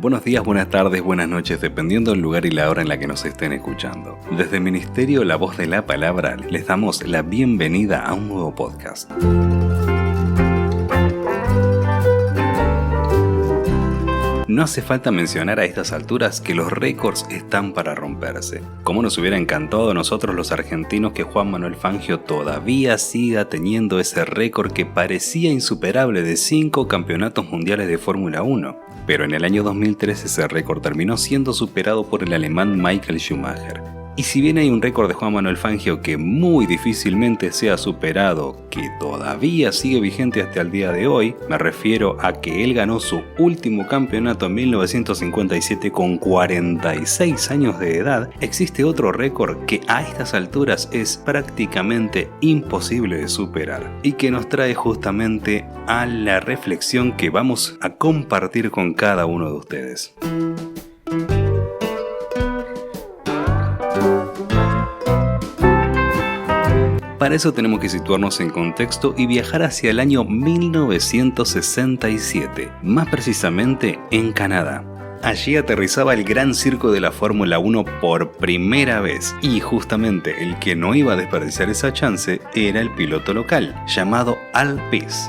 Buenos días, buenas tardes, buenas noches, dependiendo del lugar y la hora en la que nos estén escuchando. Desde el Ministerio La Voz de la Palabra les damos la bienvenida a un nuevo podcast. No hace falta mencionar a estas alturas que los récords están para romperse. Cómo nos hubiera encantado a nosotros los argentinos que Juan Manuel Fangio todavía siga teniendo ese récord que parecía insuperable de 5 campeonatos mundiales de Fórmula 1. Pero en el año 2013 ese récord terminó siendo superado por el alemán Michael Schumacher. Y si bien hay un récord de Juan Manuel Fangio que muy difícilmente sea superado, que todavía sigue vigente hasta el día de hoy, me refiero a que él ganó su último campeonato en 1957 con 46 años de edad, existe otro récord que a estas alturas es prácticamente imposible de superar y que nos trae justamente a la reflexión que vamos a compartir con cada uno de ustedes. Para eso tenemos que situarnos en contexto y viajar hacia el año 1967, más precisamente en Canadá. Allí aterrizaba el gran circo de la Fórmula 1 por primera vez y justamente el que no iba a desperdiciar esa chance era el piloto local, llamado Al Pease.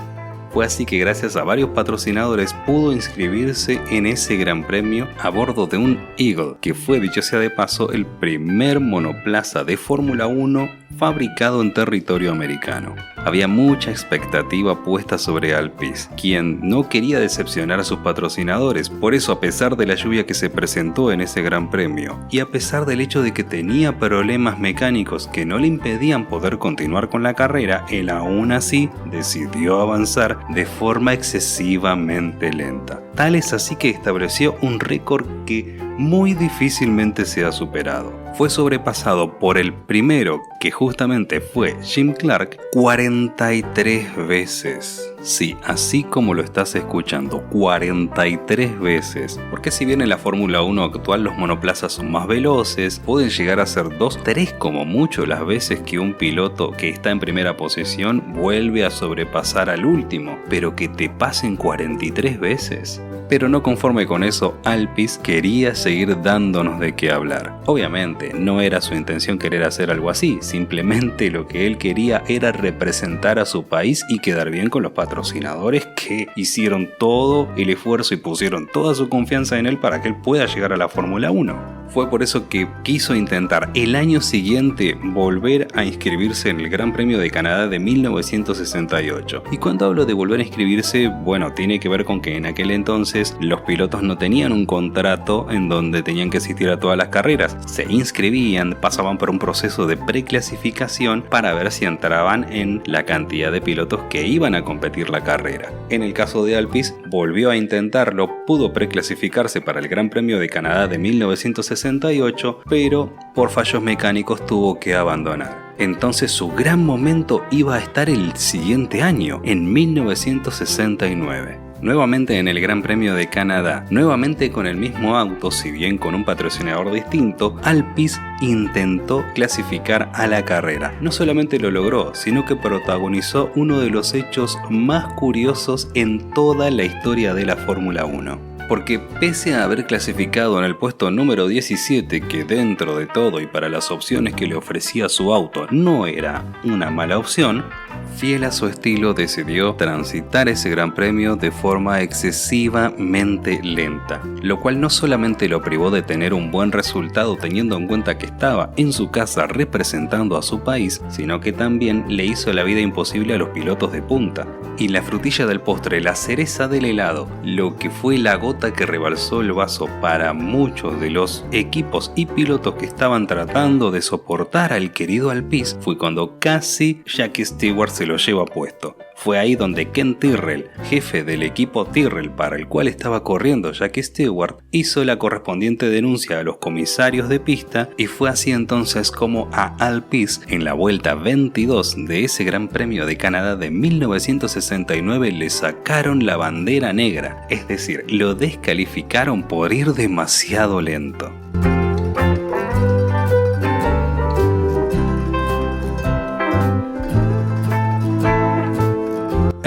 Fue así que gracias a varios patrocinadores pudo inscribirse en ese gran premio a bordo de un Eagle, que fue, dicho sea de paso, el primer monoplaza de Fórmula 1 fabricado en territorio americano. Había mucha expectativa puesta sobre Al Pease, quien no quería decepcionar a sus patrocinadores. Por eso, a pesar de la lluvia que se presentó en ese gran premio y a pesar del hecho de que tenía problemas mecánicos que no le impedían poder continuar con la carrera, él aún así decidió avanzar de forma excesivamente lenta. Tal es así que estableció un récord que muy difícilmente se ha superado. Fue sobrepasado por el primero, que justamente fue Jim Clark, 43 veces. Sí, así como lo estás escuchando, 43 veces. Porque si bien en la Fórmula 1 actual los monoplazas son más veloces, pueden llegar a ser 2, 3 como mucho las veces que un piloto que está en primera posición vuelve a sobrepasar al último. Pero que te pasen 43 veces. Pero no conforme con eso, Al Pease quería seguir dándonos de qué hablar. Obviamente, no era su intención querer hacer algo así, simplemente lo que él quería era representar a su país y quedar bien con los patrocinadores que hicieron todo el esfuerzo y pusieron toda su confianza en él para que él pueda llegar a la Fórmula 1. Fue por eso que quiso intentar el año siguiente volver a inscribirse en el Gran Premio de Canadá de 1968. Y cuando hablo de volver a inscribirse, bueno, tiene que ver con que en aquel entonces los pilotos no tenían un contrato en donde tenían que asistir a todas las carreras. Se inscribían, pasaban por un proceso de preclasificación para ver si entraban en la cantidad de pilotos que iban a competir la carrera. En el caso de Al Pease, volvió a intentarlo, pudo preclasificarse para el Gran Premio de Canadá de 1968, pero por fallos mecánicos tuvo que abandonar. Entonces su gran momento iba a estar el siguiente año, en 1969. Nuevamente en el Gran Premio de Canadá, nuevamente con el mismo auto, si bien con un patrocinador distinto, Al Pease intentó clasificar a la carrera. No solamente lo logró, sino que protagonizó uno de los hechos más curiosos en toda la historia de la Fórmula 1. Porque pese a haber clasificado en el puesto número 17, que dentro de todo y para las opciones que le ofrecía su auto no era una mala opción, fiel a su estilo decidió transitar ese gran premio de forma excesivamente lenta, lo cual no solamente lo privó de tener un buen resultado teniendo en cuenta que estaba en su casa representando a su país, sino que también le hizo la vida imposible a los pilotos de punta. Y la frutilla del postre, la cereza del helado, lo que fue la gota que rebalsó el vaso para muchos de los equipos y pilotos que estaban tratando de soportar al querido Al Pease, fue cuando casi Jackie Stewart se lo lleva puesto. Fue ahí donde Ken Tyrrell, jefe del equipo Tyrrell para el cual estaba corriendo Jackie Stewart, hizo la correspondiente denuncia a los comisarios de pista y fue así entonces como a Al Pease en la vuelta 22 de ese Gran Premio de Canadá de 1969 le sacaron la bandera negra, es decir, lo descalificaron por ir demasiado lento.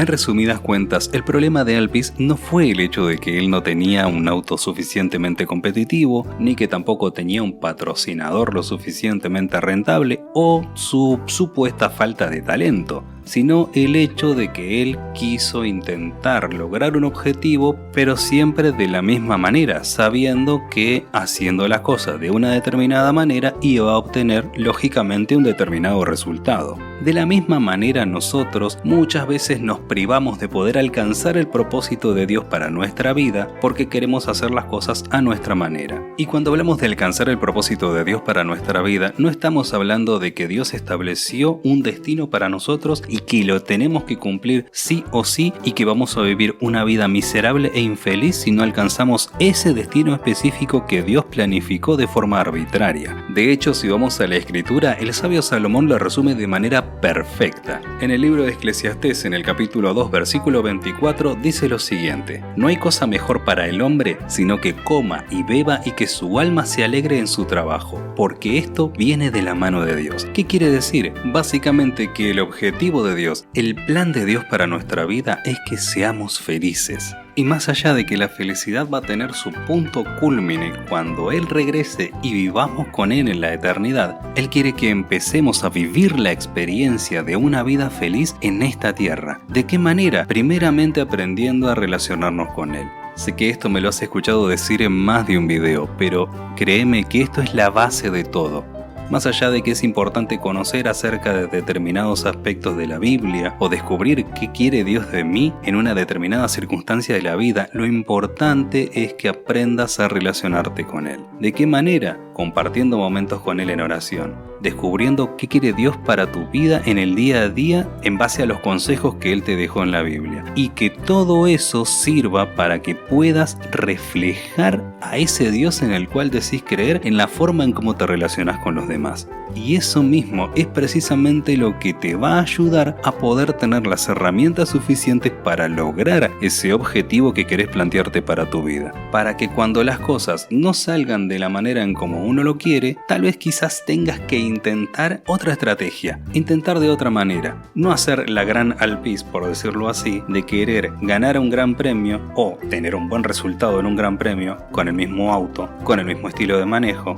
En resumidas cuentas, el problema de Alpis no fue el hecho de que él no tenía un auto suficientemente competitivo, ni que tampoco tenía un patrocinador lo suficientemente rentable, o su supuesta falta de talento, sino el hecho de que él quiso intentar lograr un objetivo, pero siempre de la misma manera, sabiendo que haciendo las cosas de una determinada manera iba a obtener lógicamente un determinado resultado. De la misma manera nosotros muchas veces nos privamos de poder alcanzar el propósito de Dios para nuestra vida porque queremos hacer las cosas a nuestra manera. Y cuando hablamos de alcanzar el propósito de Dios para nuestra vida, no estamos hablando de que Dios estableció un destino para nosotros y que lo tenemos que cumplir sí o sí y que vamos a vivir una vida miserable e infeliz si no alcanzamos ese destino específico que Dios planificó de forma arbitraria. De hecho, si vamos a la Escritura, el sabio Salomón lo resume de manera perfecta. En el libro de Eclesiastés, en el capítulo 2, versículo 24, dice lo siguiente: no hay cosa mejor para el hombre, sino que coma y beba y que su alma se alegre en su trabajo, porque esto viene de la mano de Dios. ¿Qué quiere decir? Básicamente que el objetivo de Dios, el plan de Dios para nuestra vida es que seamos felices. Y más allá de que la felicidad va a tener su punto cúlmine cuando Él regrese y vivamos con Él en la eternidad, Él quiere que empecemos a vivir la experiencia de una vida feliz en esta tierra. ¿De qué manera? Primeramente aprendiendo a relacionarnos con Él. Sé que esto me lo has escuchado decir en más de un video, pero créeme que esto es la base de todo. Más allá de que es importante conocer acerca de determinados aspectos de la Biblia o descubrir qué quiere Dios de mí en una determinada circunstancia de la vida, lo importante es que aprendas a relacionarte con Él. ¿De qué manera? Compartiendo momentos con Él en oración, descubriendo qué quiere Dios para tu vida en el día a día en base a los consejos que Él te dejó en la Biblia. Y que todo eso sirva para que puedas reflejar a ese Dios en el cual decís creer en la forma en cómo te relacionas con los demás. Y eso mismo es precisamente lo que te va a ayudar a poder tener las herramientas suficientes para lograr ese objetivo que querés plantearte para tu vida. Para que cuando las cosas no salgan de la manera en como uno lo quiere, tal vez quizás tengas que intentar otra estrategia, intentar de otra manera. No hacer la gran Alpis, por decirlo así, de querer ganar un gran premio o tener un buen resultado en un gran premio con el mismo auto, con el mismo estilo de manejo.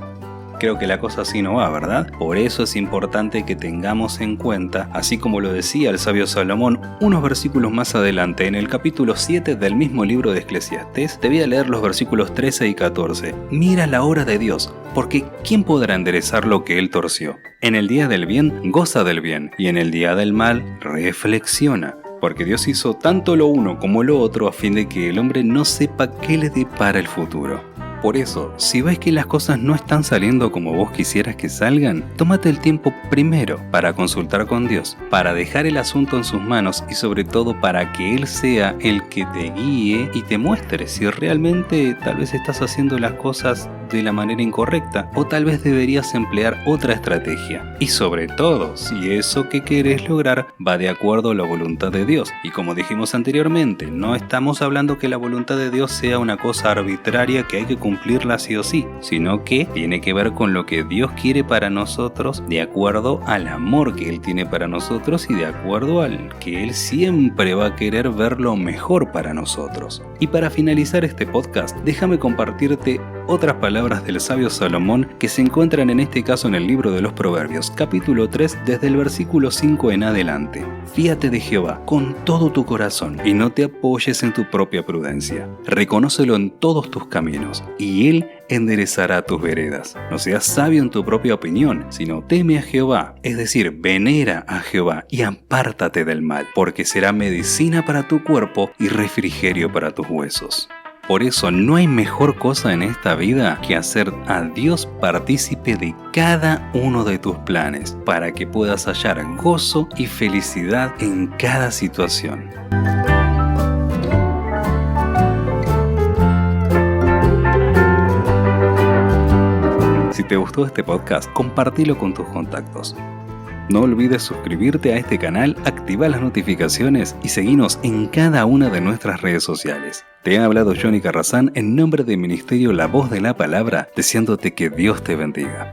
Creo que la cosa así no va, ¿verdad? Por eso es importante que tengamos en cuenta, así como lo decía el sabio Salomón, unos versículos más adelante, en el capítulo 7 del mismo libro de Eclesiastés, te voy a leer los versículos 13 y 14. Mira la obra de Dios, porque ¿quién podrá enderezar lo que Él torció? En el día del bien, goza del bien, y en el día del mal, reflexiona. Porque Dios hizo tanto lo uno como lo otro a fin de que el hombre no sepa qué le depara el futuro. Por eso, si ves que las cosas no están saliendo como vos quisieras que salgan, tómate el tiempo primero para consultar con Dios, para dejar el asunto en sus manos y sobre todo para que Él sea el que te guíe y te muestre si realmente tal vez estás haciendo las cosas de la manera incorrecta o tal vez deberías emplear otra estrategia. Y sobre todo, si eso que querés lograr va de acuerdo a la voluntad de Dios. Y como dijimos anteriormente, no estamos hablando que la voluntad de Dios sea una cosa arbitraria que hay que cumplirla sí o sí, sino que tiene que ver con lo que Dios quiere para nosotros de acuerdo al amor que Él tiene para nosotros y de acuerdo al que Él siempre va a querer ver lo mejor para nosotros. Y para finalizar este podcast, déjame compartirte otras palabras del sabio Salomón que se encuentran en este caso en el libro de los Proverbios, capítulo 3, desde el versículo 5 en adelante. Fíate de Jehová con todo tu corazón y no te apoyes en tu propia prudencia. Reconócelo en todos tus caminos y Él enderezará tus veredas. No seas sabio en tu propia opinión, sino teme a Jehová, es decir, venera a Jehová y apártate del mal, porque será medicina para tu cuerpo y refrigerio para tus huesos. Por eso no hay mejor cosa en esta vida que hacer a Dios partícipe de cada uno de tus planes, para que puedas hallar gozo y felicidad en cada situación. Si te gustó este podcast, compártelo con tus contactos. No olvides suscribirte a este canal, activar las notificaciones y seguirnos en cada una de nuestras redes sociales. Te ha hablado Johnny Carrazán en nombre del Ministerio La Voz de la Palabra, deseándote que Dios te bendiga.